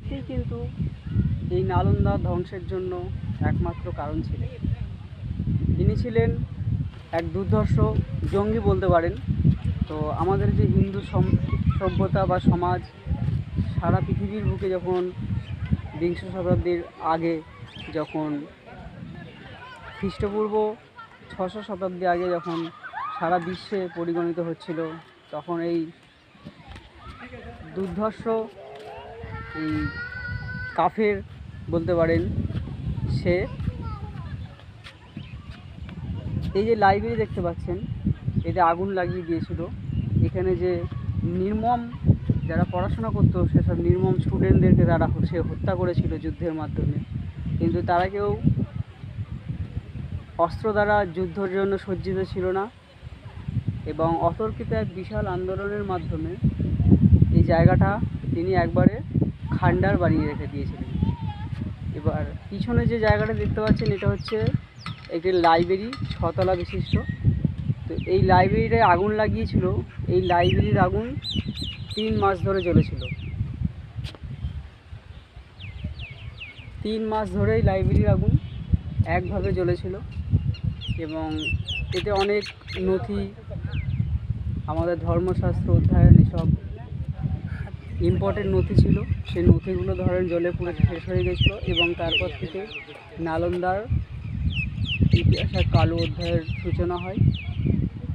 ব্যক্তিই কিন্তু এই নালন্দা ধ্বংসের জন্য একমাত্র কারণ ছিলেন। ইনি ছিলেন এক দুর্ধর্ষ জঙ্গি বলতে পারেন। তো আমাদের যে হিন্দু সভ্যতা বা সমাজ সারা পৃথিবীর বুকে যখন বিংশ শতাব্দীর আগে, যখন খ্রিস্টপূর্ব 600 শতাব্দী আগে যখন সারা বিশ্বে পরিগণিত হচ্ছিল, তখন এই দুর্ধর্ষ এই কাফের বলতে পারেন, সে এই যে লাইব্রেরি দেখতে পাচ্ছেন, এতে আগুন লাগিয়ে দিয়েছিল। এখানে যে নির্মম যারা পড়াশোনা করতো সেসব নির্মম স্টুডেন্টদেরকে তারা সে হত্যা করেছিল যুদ্ধের মাধ্যমে। কিন্তু তারা কেউ অস্ত্র দ্বারা যুদ্ধের জন্য সজ্জিত ছিল না, এবং অতর্কিত এক বিশাল আন্দোলনের মাধ্যমে এই জায়গাটা তিনি একবারে খান্ডার বানিয়ে রেখে দিয়েছিলেন। এবার পিছনে যে জায়গাটা দেখতে পাচ্ছেন, এটা হচ্ছে একটি লাইব্রেরি, 6 তলা বিশিষ্ট। তো এই লাইব্রেরিটায় আগুন লাগিয়েছিল। এই লাইব্রেরির আগুন 3 মাস ধরে জ্বলেছিল। 3 মাস ধরেই লাইব্রেরির আগুন একভাবে জ্বলেছিল, এবং এতে অনেক নথি, আমাদের ধর্মশাস্ত্র অধ্যয়ন, এসব ইম্পর্টেন্ট নথি ছিল। সেই নথিগুলো ধরেন জ্বলে পুরো শেষ হয়ে গেছিলো, এবং তারপর থেকে নালন্দার ইতিহাসের কালো অধ্যায়ের সূচনা হয়।